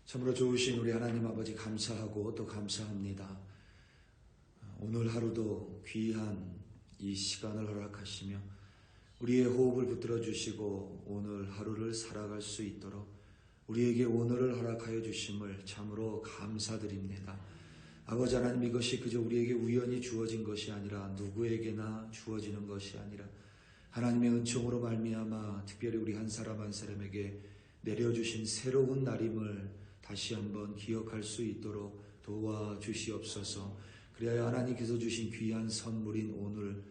참으로 좋으신 우리 하나님 아버지 감사하고 또 감사합니다. 오늘 하루도 귀한 이 시간을 허락하시며 우리의 호흡을 붙들어 주시고 오늘 하루를 살아갈 수 있도록 우리에게 오늘을 허락하여 주심을 참으로 감사드립니다. 아버지 하나님, 이것이 그저 우리에게 우연히 주어진 것이 아니라 누구에게나 주어지는 것이 아니라 하나님의 은총으로 말미암아 특별히 우리 한 사람 한 사람에게 내려주신 새로운 날임을 다시 한번 기억할 수 있도록 도와주시옵소서. 그래야 하나님께서 주신 귀한 선물인 오늘,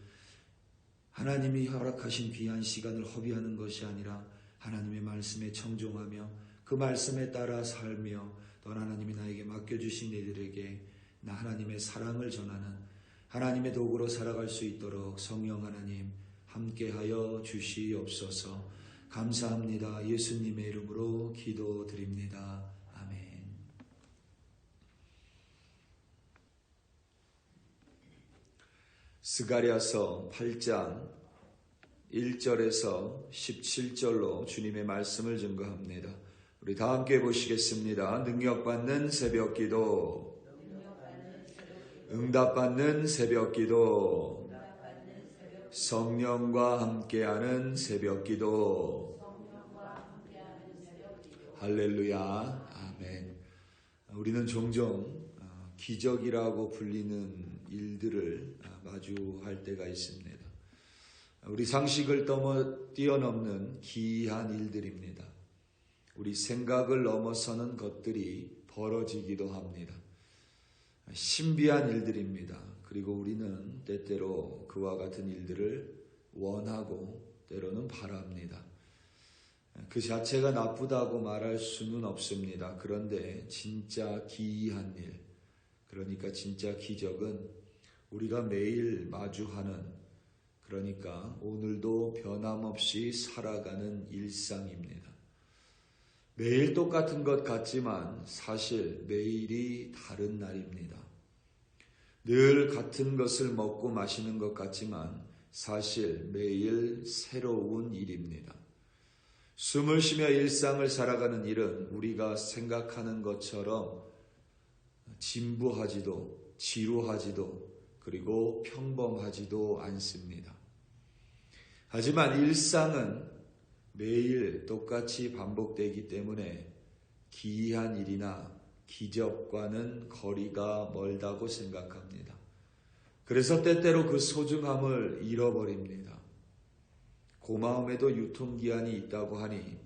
하나님이 허락하신 귀한 시간을 허비하는 것이 아니라 하나님의 말씀에 청종하며 그 말씀에 따라 살며 또 하나님이 나에게 맡겨주신 이들에게 나 하나님의 사랑을 전하는 하나님의 도구로 살아갈 수 있도록 성령 하나님 함께하여 주시옵소서. 감사합니다. 예수님의 이름으로 기도드립니다. 아멘. 스가랴서 8장 1절에서 17절로 주님의 말씀을 증거합니다. 우리 다 함께 보시겠습니다. 능력받는 새벽기도, 응답받는 새벽기도, 성령과 함께하는 새벽기도. 할렐루야. 아멘. 우리는 종종 기적이라고 불리는 일들을 마주할 때가 있습니다. 우리 상식을 뛰어넘는 기이한 일들입니다. 우리 생각을 넘어서는 것들이 벌어지기도 합니다. 신비한 일들입니다. 그리고 우리는 때때로 그와 같은 일들을 원하고 때로는 바랍니다. 그 자체가 나쁘다고 말할 수는 없습니다. 그런데 진짜 기이한 일, 그러니까 진짜 기적은 우리가 매일 마주하는, 그러니까 오늘도 변함없이 살아가는 일상입니다. 매일 똑같은 것 같지만 사실 매일이 다른 날입니다. 늘 같은 것을 먹고 마시는 것 같지만 사실 매일 새로운 일입니다. 숨을 쉬며 일상을 살아가는 일은 우리가 생각하는 것처럼 진부하지도 지루하지도 그리고 평범하지도 않습니다. 하지만 일상은 매일 똑같이 반복되기 때문에 기이한 일이나 기적과는 거리가 멀다고 생각합니다. 그래서 때때로 그 소중함을 잃어버립니다. 고마움에도 유통기한이 있다고 하니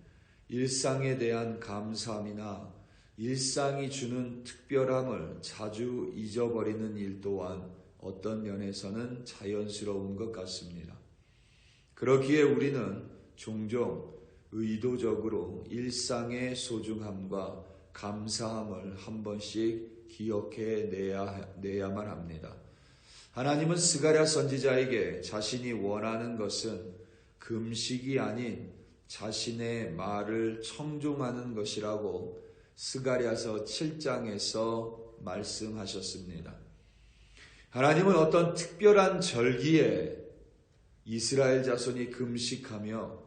일상에 대한 감사함이나 일상이 주는 특별함을 자주 잊어버리는 일 또한 어떤 면에서는 자연스러운 것 같습니다. 그렇기에 우리는 종종 의도적으로 일상의 소중함과 감사함을 한 번씩 기억해 내야만 합니다. 하나님은 스가랴 선지자에게 자신이 원하는 것은 금식이 아닌 자신의 말을 청종하는 것이라고 스가랴서 7장에서 말씀하셨습니다. 하나님은 어떤 특별한 절기에 이스라엘 자손이 금식하며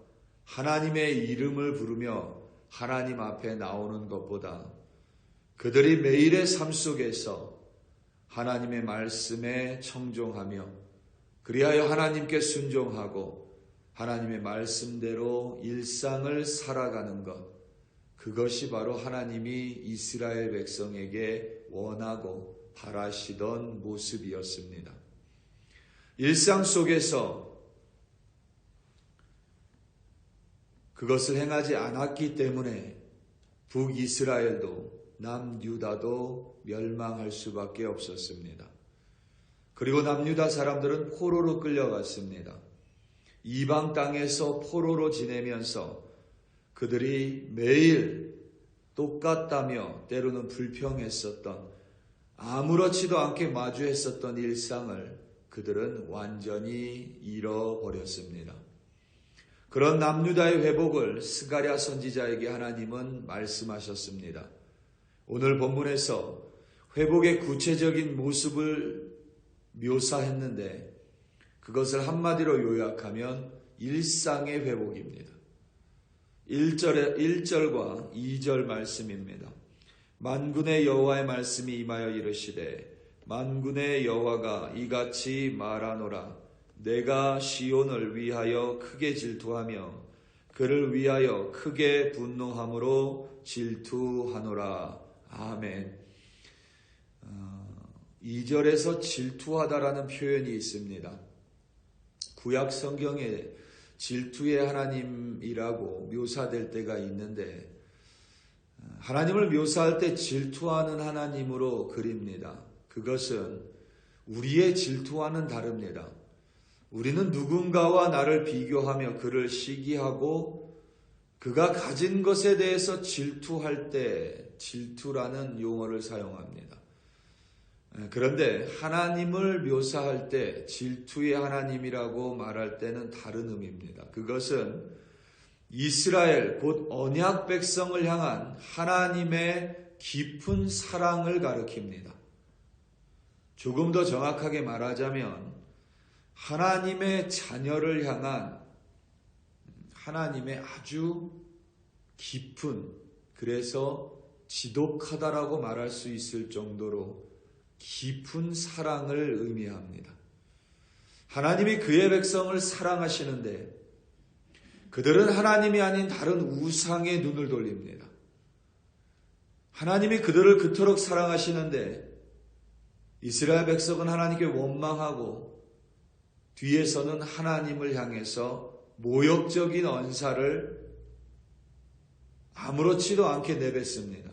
하나님의 이름을 부르며 하나님 앞에 나오는 것보다 그들이 매일의 삶 속에서 하나님의 말씀에 청종하며 그리하여 하나님께 순종하고 하나님의 말씀대로 일상을 살아가는 것, 그것이 바로 하나님이 이스라엘 백성에게 원하고 바라시던 모습이었습니다. 일상 속에서 그것을 행하지 않았기 때문에 북이스라엘도 남유다도 멸망할 수밖에 없었습니다. 그리고 남유다 사람들은 포로로 끌려갔습니다. 이방 땅에서 포로로 지내면서 그들이 매일 똑같다며 때로는 불평했었던, 아무렇지도 않게 마주했었던 일상을 그들은 완전히 잃어버렸습니다. 그런 남유다의 회복을 스가랴 선지자에게 하나님은 말씀하셨습니다. 오늘 본문에서 회복의 구체적인 모습을 묘사했는데 그것을 한마디로 요약하면 일상의 회복입니다. 1절과 2절 말씀입니다. 만군의 여호와의 말씀이 임하여 이르시되 만군의 여호와가 이같이 말하노라. 내가 시온을 위하여 크게 질투하며 그를 위하여 크게 분노함으로 질투하노라. 아멘. 2절에서 질투하다라는 표현이 있습니다. 구약 성경에 질투의 하나님이라고 묘사될 때가 있는데 하나님을 묘사할 때 질투하는 하나님으로 그립니다. 그것은 우리의 질투와는 다릅니다. 우리는 누군가와 나를 비교하며 그를 시기하고 그가 가진 것에 대해서 질투할 때 질투라는 용어를 사용합니다. 그런데 하나님을 묘사할 때 질투의 하나님이라고 말할 때는 다른 의미입니다. 그것은 이스라엘 곧 언약 백성을 향한 하나님의 깊은 사랑을 가리킵니다. 조금 더 정확하게 말하자면 하나님의 자녀를 향한 하나님의 아주 깊은, 그래서 지독하다라고 말할 수 있을 정도로 깊은 사랑을 의미합니다. 하나님이 그의 백성을 사랑하시는데 그들은 하나님이 아닌 다른 우상에 눈을 돌립니다. 하나님이 그들을 그토록 사랑하시는데 이스라엘 백성은 하나님께 원망하고 뒤에서는 하나님을 향해서 모욕적인 언사를 아무렇지도 않게 내뱉습니다.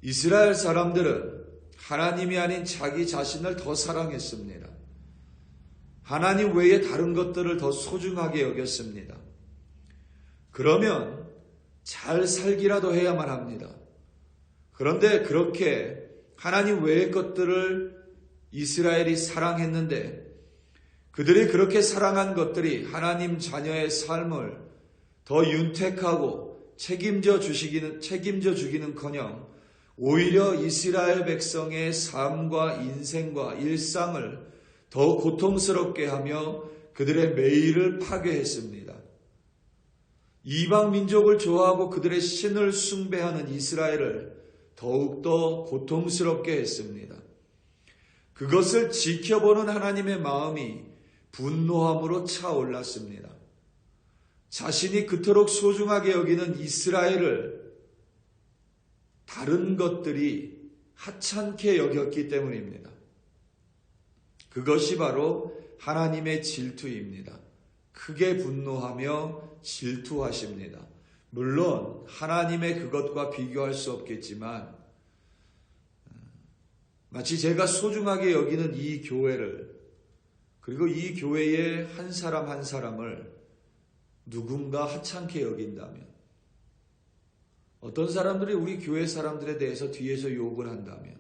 이스라엘 사람들은 하나님이 아닌 자기 자신을 더 사랑했습니다. 하나님 외에 다른 것들을 더 소중하게 여겼습니다. 그러면 잘 살기라도 해야만 합니다. 그런데 그렇게 하나님 외의 것들을 이스라엘이 사랑했는데 그들이 그렇게 사랑한 것들이 하나님 자녀의 삶을 더 윤택하고 책임져 주기는커녕 오히려 이스라엘 백성의 삶과 인생과 일상을 더 고통스럽게 하며 그들의 매일을 파괴했습니다. 이방 민족을 좋아하고 그들의 신을 숭배하는 이스라엘을 더욱더 고통스럽게 했습니다. 그것을 지켜보는 하나님의 마음이 분노함으로 차올랐습니다. 자신이 그토록 소중하게 여기는 이스라엘을 다른 것들이 하찮게 여겼기 때문입니다. 그것이 바로 하나님의 질투입니다. 크게 분노하며 질투하십니다. 물론 하나님의 그것과 비교할 수 없겠지만 마치 제가 소중하게 여기는 이 교회를 그리고 이 교회의 한 사람 한 사람을 누군가 하찮게 여긴다면 어떤 사람들이 우리 교회 사람들에 대해서 뒤에서 욕을 한다면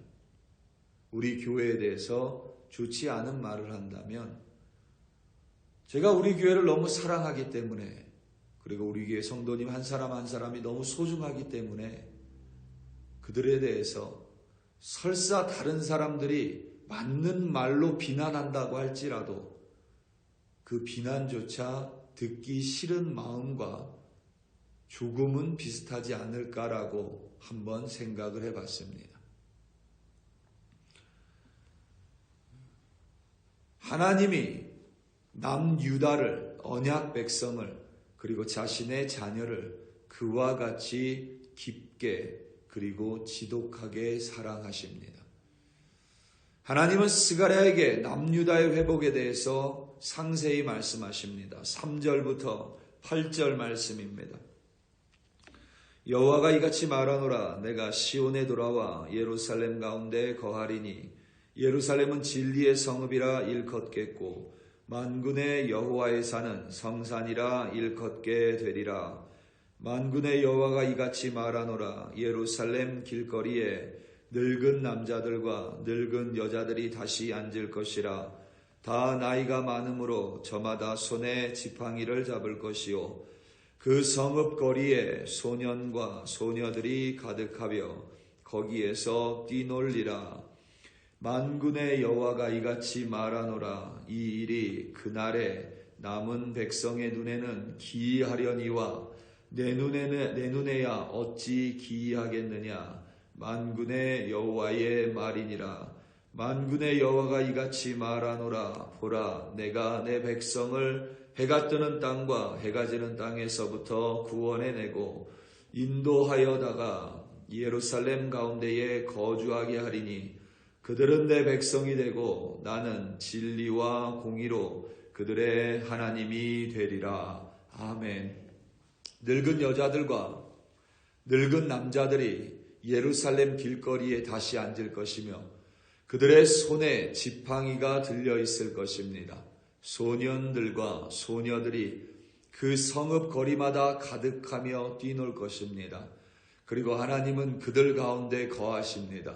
우리 교회에 대해서 좋지 않은 말을 한다면 제가 우리 교회를 너무 사랑하기 때문에 그리고 우리 교회 성도님 한 사람 한 사람이 너무 소중하기 때문에 그들에 대해서 설사 다른 사람들이 맞는 말로 비난한다고 할지라도 그 비난조차 듣기 싫은 마음과 조금은 비슷하지 않을까라고 한번 생각을 해봤습니다. 하나님이 남유다를 언약 백성을 그리고 자신의 자녀를 그와 같이 깊게 그리고 지독하게 사랑하십니다. 하나님은 스가랴에게 남유다의 회복에 대해서 상세히 말씀하십니다. 3절부터 8절 말씀입니다. 여호와가 이같이 말하노라. 내가 시온에 돌아와 예루살렘 가운데 거하리니 예루살렘은 진리의 성읍이라 일컫겠고 만군의 여호와의 산은 성산이라 일컫게 되리라. 만군의 여호와가 이같이 말하노라. 예루살렘 길거리에 늙은 남자들과 늙은 여자들이 다시 앉을 것이라. 다 나이가 많으므로 저마다 손에 지팡이를 잡을 것이요 그 성읍 거리에 소년과 소녀들이 가득하며 거기에서 뛰놀리라. 만군의 여호와가 이같이 말하노라. 이 일이 그날에 남은 백성의 눈에는 기이하려니와 내 눈에야 어찌 기이하겠느냐. 만군의 여호와의 말이니라. 만군의 여호와가 이같이 말하노라. 보라, 내가 내 백성을 해가 뜨는 땅과 해가 지는 땅에서부터 구원해내고 인도하여다가 예루살렘 가운데에 거주하게 하리니 그들은 내 백성이 되고 나는 진리와 공의로 그들의 하나님이 되리라. 아멘. 늙은 여자들과 늙은 남자들이 예루살렘 길거리에 다시 앉을 것이며 그들의 손에 지팡이가 들려 있을 것입니다. 소년들과 소녀들이 그 성읍 거리마다 가득하며 뛰놀 것입니다. 그리고 하나님은 그들 가운데 거하십니다.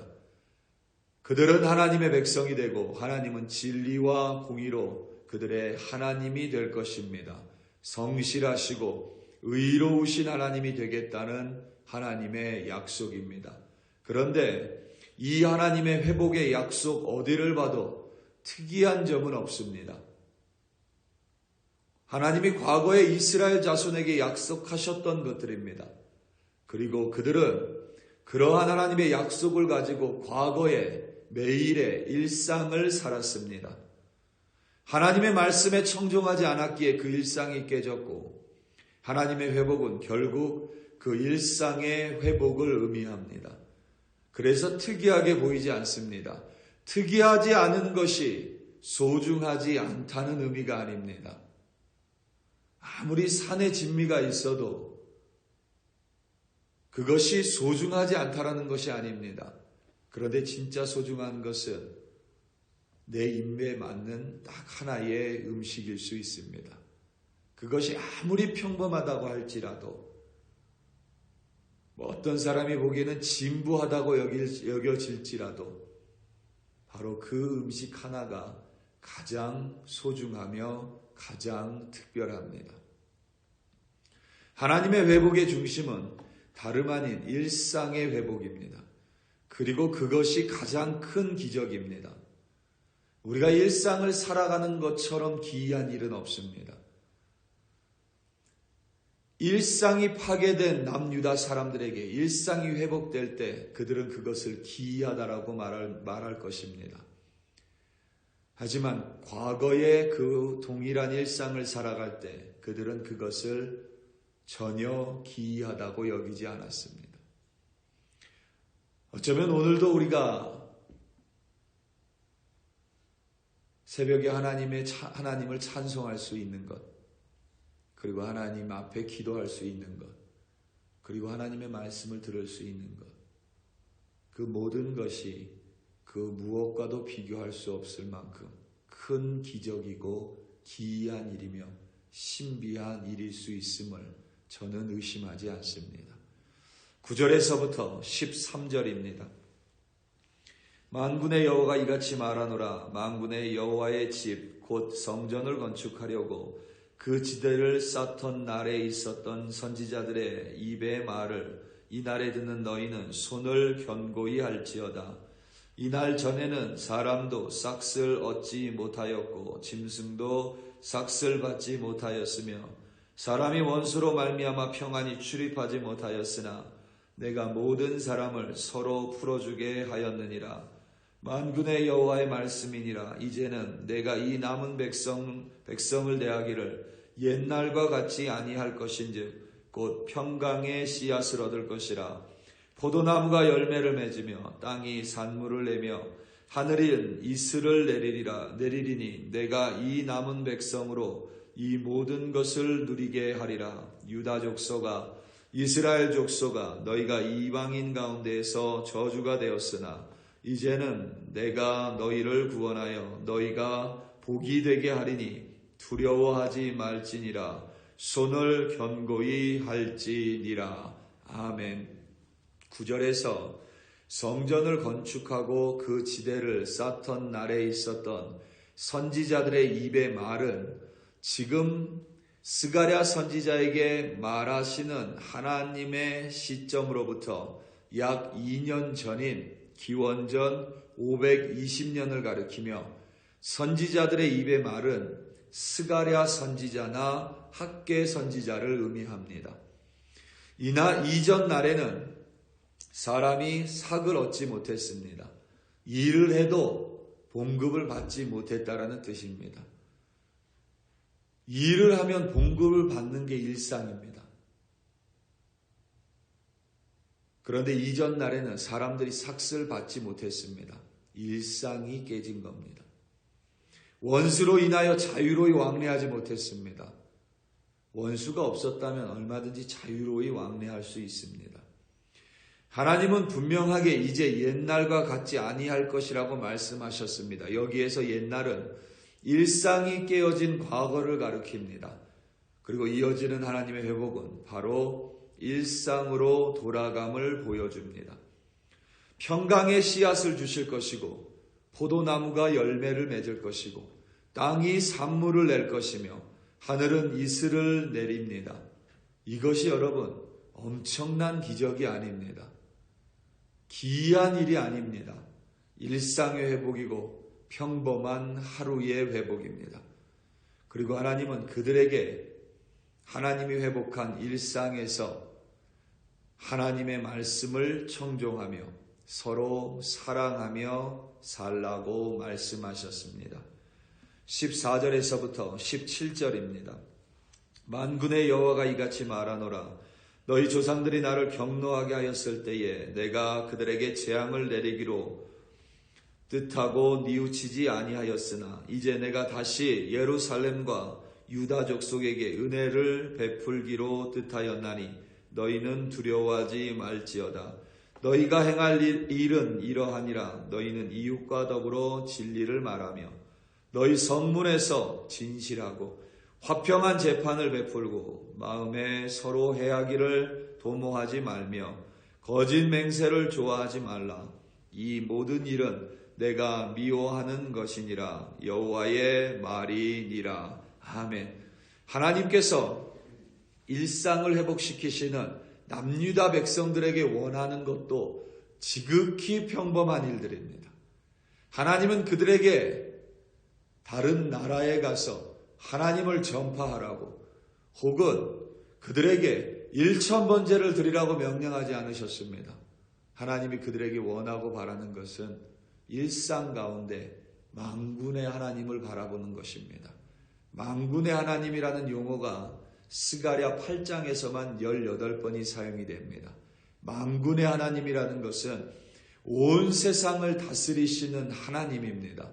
그들은 하나님의 백성이 되고 하나님은 진리와 공의로 그들의 하나님이 될 것입니다. 성실하시고 의로우신 하나님이 되겠다는 하나님의 약속입니다. 그런데 이 하나님의 회복의 약속 어디를 봐도 특이한 점은 없습니다. 하나님이 과거에 이스라엘 자손에게 약속하셨던 것들입니다. 그리고 그들은 그러한 하나님의 약속을 가지고 과거에 매일의 일상을 살았습니다. 하나님의 말씀에 청종하지 않았기에 그 일상이 깨졌고 하나님의 회복은 결국 그 일상의 회복을 의미합니다. 그래서 특이하게 보이지 않습니다. 특이하지 않은 것이 소중하지 않다는 의미가 아닙니다. 아무리 산에 진미가 있어도 그것이 소중하지 않다라는 것이 아닙니다. 그런데 진짜 소중한 것은 내 입에 맞는 딱 하나의 음식일 수 있습니다. 그것이 아무리 평범하다고 할지라도 어떤 사람이 보기에는 진부하다고 여겨질지라도 바로 그 음식 하나가 가장 소중하며 가장 특별합니다. 하나님의 회복의 중심은 다름 아닌 일상의 회복입니다. 그리고 그것이 가장 큰 기적입니다. 우리가 일상을 살아가는 것처럼 기이한 일은 없습니다. 일상이 파괴된 남유다 사람들에게 일상이 회복될 때 그들은 그것을 기이하다라고 말할 것입니다. 하지만 과거의 그 동일한 일상을 살아갈 때 그들은 그것을 전혀 기이하다고 여기지 않았습니다. 어쩌면 오늘도 우리가 새벽에 하나님을 찬송할 수 있는 것, 그리고 하나님 앞에 기도할 수 있는 것, 그리고 하나님의 말씀을 들을 수 있는 것, 그 모든 것이 그 무엇과도 비교할 수 없을 만큼 큰 기적이고 기이한 일이며 신비한 일일 수 있음을 저는 의심하지 않습니다. 9절에서부터 13절입니다. 만군의 여호와가 이같이 말하노라. 만군의 여호와의 집 곧 성전을 건축하려고 그 지대를 쌓던 날에 있었던 선지자들의 입의 말을 이날에 듣는 너희는 손을 견고히 할지어다. 이날 전에는 사람도 삭슬 얻지 못하였고 짐승도 삭슬 받지 못하였으며 사람이 원수로 말미암아 평안히 출입하지 못하였으나 내가 모든 사람을 서로 풀어주게 하였느니라. 만군의 여호와의 말씀이니라. 이제는 내가 이 남은 백성을 대하기를 옛날과 같이 아니할 것인즉 곧 평강의 씨앗을 얻을 것이라. 포도나무가 열매를 맺으며 땅이 산물을 내며 하늘은 이슬을 내리리니 내가 이 남은 백성으로 이 모든 것을 누리게 하리라. 유다 족속아 이스라엘 족속아 너희가 이방인 가운데에서 저주가 되었으나 이제는 내가 너희를 구원하여 너희가 복이 되게 하리니 두려워하지 말지니라. 손을 견고히 할지니라. 아멘. 9절에서 성전을 건축하고 그 지대를 쌓던 날에 있었던 선지자들의 입의 말은 지금 스가랴 선지자에게 말하시는 하나님의 시점으로부터 약 2년 전인 기원전 520년을 가리키며 선지자들의 입의 말은 스가랴 선지자나 학개 선지자를 의미합니다. 이전 날에는 사람이 삭을 얻지 못했습니다. 일을 해도 봉급을 받지 못했다라는 뜻입니다. 일을 하면 봉급을 받는 게 일상입니다. 그런데 이전 날에는 사람들이 삭을 받지 못했습니다. 일상이 깨진 겁니다. 원수로 인하여 자유로이 왕래하지 못했습니다. 원수가 없었다면 얼마든지 자유로이 왕래할 수 있습니다. 하나님은 분명하게 이제 옛날과 같지 아니할 것이라고 말씀하셨습니다. 여기에서 옛날은 일상이 깨어진 과거를 가리킵니다. 그리고 이어지는 하나님의 회복은 바로 일상으로 돌아감을 보여줍니다. 평강의 씨앗을 주실 것이고 포도나무가 열매를 맺을 것이고 땅이 산물을 낼 것이며 하늘은 이슬을 내립니다. 이것이 여러분 엄청난 기적이 아닙니다. 기이한 일이 아닙니다. 일상의 회복이고 평범한 하루의 회복입니다. 그리고 하나님은 그들에게 하나님이 회복한 일상에서 하나님의 말씀을 청종하며 서로 사랑하며 살라고 말씀하셨습니다. 14절에서부터 17절입니다. 만군의 여호와가 이같이 말하노라. 너희 조상들이 나를 경노하게 하였을 때에 내가 그들에게 재앙을 내리기로 뜻하고 뉘우치지 아니하였으나 이제 내가 다시 예루살렘과 유다 족속에게 은혜를 베풀기로 뜻하였나니 너희는 두려워하지 말지어다. 너희가 행할 일은 이러하니라. 너희는 이웃과 더불어 진리를 말하며 너희 성문에서 진실하고 화평한 재판을 베풀고 마음에 서로 해하기를 도모하지 말며 거짓 맹세를 좋아하지 말라. 이 모든 일은 내가 미워하는 것이니라. 여호와의 말이니라. 아멘. 하나님께서 일상을 회복시키시는 남유다 백성들에게 원하는 것도 지극히 평범한 일들입니다. 하나님은 그들에게 다른 나라에 가서 하나님을 전파하라고 혹은 그들에게 1000번제를 드리라고 명령하지 않으셨습니다. 하나님이 그들에게 원하고 바라는 것은 일상 가운데 만군의 하나님을 바라보는 것입니다. 만군의 하나님이라는 용어가 스가랴 8장에서만 18번이 사용이 됩니다. 만군의 하나님이라는 것은 온 세상을 다스리시는 하나님입니다.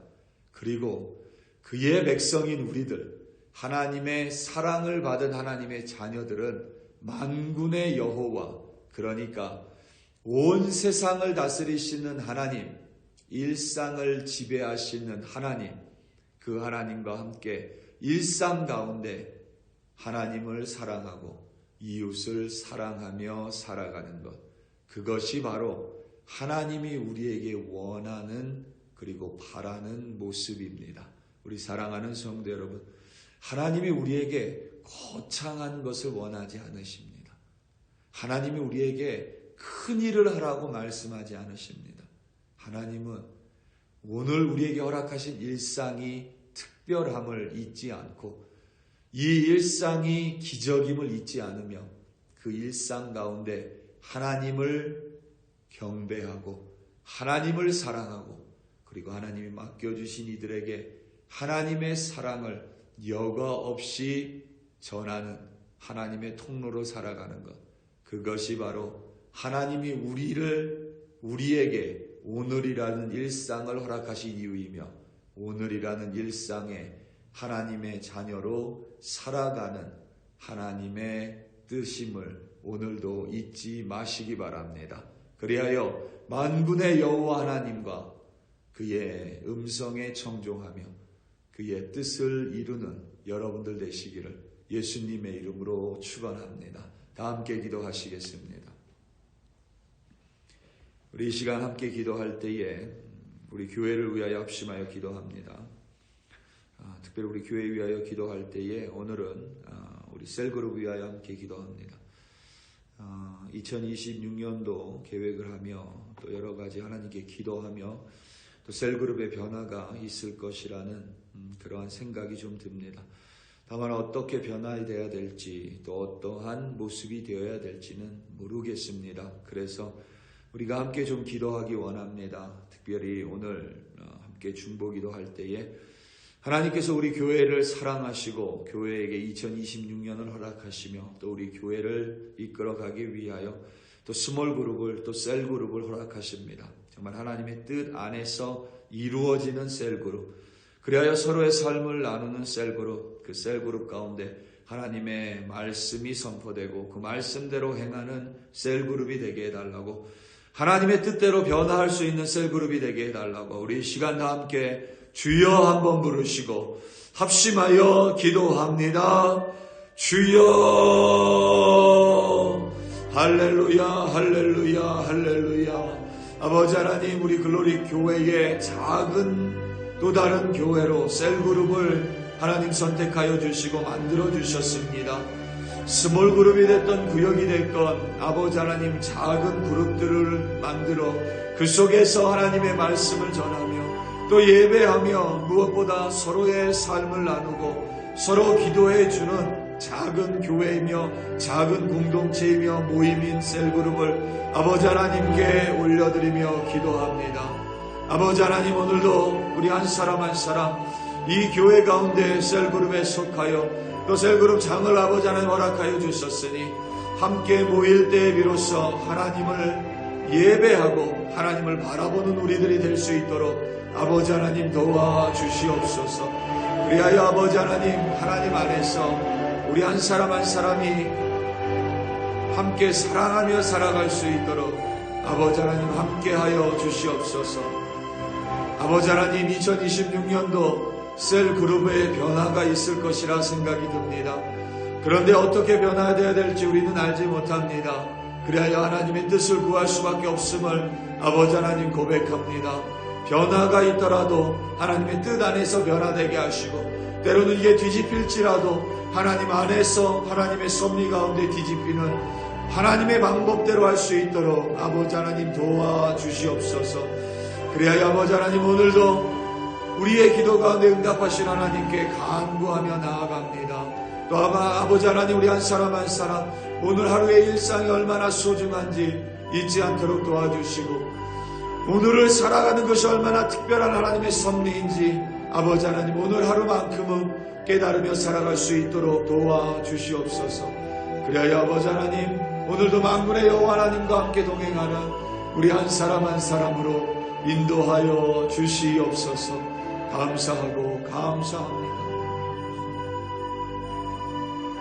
그리고 그의 백성인 우리들, 하나님의 사랑을 받은 하나님의 자녀들은 만군의 여호와, 그러니까 온 세상을 다스리시는 하나님, 일상을 지배하시는 하나님, 그 하나님과 함께 일상 가운데 하나님을 사랑하고 이웃을 사랑하며 살아가는 것, 그것이 바로 하나님이 우리에게 원하는 그리고 바라는 모습입니다. 우리 사랑하는 성도 여러분, 하나님이 우리에게 거창한 것을 원하지 않으십니다. 하나님이 우리에게 큰 일을 하라고 말씀하지 않으십니다. 하나님은 오늘 우리에게 허락하신 일상이 특별함을 잊지 않고 이 일상이 기적임을 잊지 않으며 그 일상 가운데 하나님을 경배하고 하나님을 사랑하고 그리고 하나님이 맡겨주신 이들에게 하나님의 사랑을 여과 없이 전하는 하나님의 통로로 살아가는 것, 그것이 바로 하나님이 우리에게 오늘이라는 일상을 허락하신 이유이며 오늘이라는 일상에 하나님의 자녀로 살아가는 하나님의 뜻임을 오늘도 잊지 마시기 바랍니다. 그리하여 만군의 여호와 하나님과 그의 음성에 청종하며 그의 뜻을 이루는 여러분들 되시기를 예수님의 이름으로 축원합니다. 다 함께 기도하시겠습니다. 우리 이 시간 함께 기도할 때에 우리 교회를 위하여 합심하여 기도합니다. 특별히 우리 교회 위하여 기도할 때에 오늘은 우리 셀그룹 위하여 함께 기도합니다. 2026년도 계획을 하며 또 여러 가지 하나님께 기도하며 또 셀그룹의 변화가 있을 것이라는 그러한 생각이 좀 듭니다. 다만 어떻게 변화되어야 될지 또 어떠한 모습이 되어야 될지는 모르겠습니다. 그래서 우리가 함께 좀 기도하기 원합니다. 특별히 오늘 함께 중보기도 할 때에 하나님께서 우리 교회를 사랑하시고 교회에게 2026년을 허락하시며 또 우리 교회를 이끌어가기 위하여 또 스몰 그룹을 또 셀 그룹을 허락하십니다. 정말 하나님의 뜻 안에서 이루어지는 셀 그룹, 그리하여 서로의 삶을 나누는 셀 그룹, 그 셀 그룹 가운데 하나님의 말씀이 선포되고 그 말씀대로 행하는 셀 그룹이 되게 해달라고, 하나님의 뜻대로 변화할 수 있는 셀 그룹이 되게 해달라고, 우리 이 시간 다 함께 주여 한번 부르시고 합심하여 기도합니다. 주여, 할렐루야, 할렐루야, 할렐루야. 아버지 하나님, 우리 글로리 교회의 작은 또 다른 교회로 셀그룹을 하나님 선택하여 주시고 만들어 주셨습니다. 스몰 그룹이 됐던 구역이 됐건 아버지 하나님 작은 그룹들을 만들어 그 속에서 하나님의 말씀을 전하며 또 예배하며 무엇보다 서로의 삶을 나누고 서로 기도해 주는 작은 교회이며 작은 공동체이며 모임인 셀그룹을 아버지 하나님께 올려드리며 기도합니다. 아버지 하나님, 오늘도 우리 한 사람 한 사람 이 교회 가운데 셀그룹에 속하여 또 셀그룹 장을 아버지 하나님 허락하여 주셨으니 함께 모일 때에 비로소 하나님을 예배하고 하나님을 바라보는 우리들이 될 수 있도록 아버지 하나님 도와주시옵소서. 그리하여 아버지 하나님, 하나님 안에서 우리 한 사람 한 사람이 함께 사랑하며 살아갈 수 있도록 아버지 하나님 함께하여 주시옵소서. 아버지 하나님, 2026년도 셀그룹의 변화가 있을 것이라 생각이 듭니다. 그런데 어떻게 변화되어야 될지 우리는 알지 못합니다. 그리하여 하나님의 뜻을 구할 수밖에 없음을 아버지 하나님 고백합니다. 변화가 있더라도 하나님의 뜻 안에서 변화되게 하시고, 때로는 이게 뒤집힐지라도 하나님 안에서 하나님의 섭리 가운데 뒤집히는 하나님의 방법대로 할 수 있도록 아버지 하나님 도와주시옵소서. 그리하여 아버지 하나님, 오늘도 우리의 기도 가운데 응답하신 하나님께 간구하며 나아갑니다. 또 아버지 하나님, 우리 한 사람 한 사람 오늘 하루의 일상이 얼마나 소중한지 잊지 않도록 도와주시고, 오늘을 살아가는 것이 얼마나 특별한 하나님의 섭리인지 아버지 하나님 오늘 하루만큼은 깨달으며 살아갈 수 있도록 도와주시옵소서. 그리하여 아버지 하나님, 오늘도 만군의 여호와 하나님과 함께 동행하는 우리 한 사람 한 사람으로 인도하여 주시옵소서. 감사하고 감사합니다.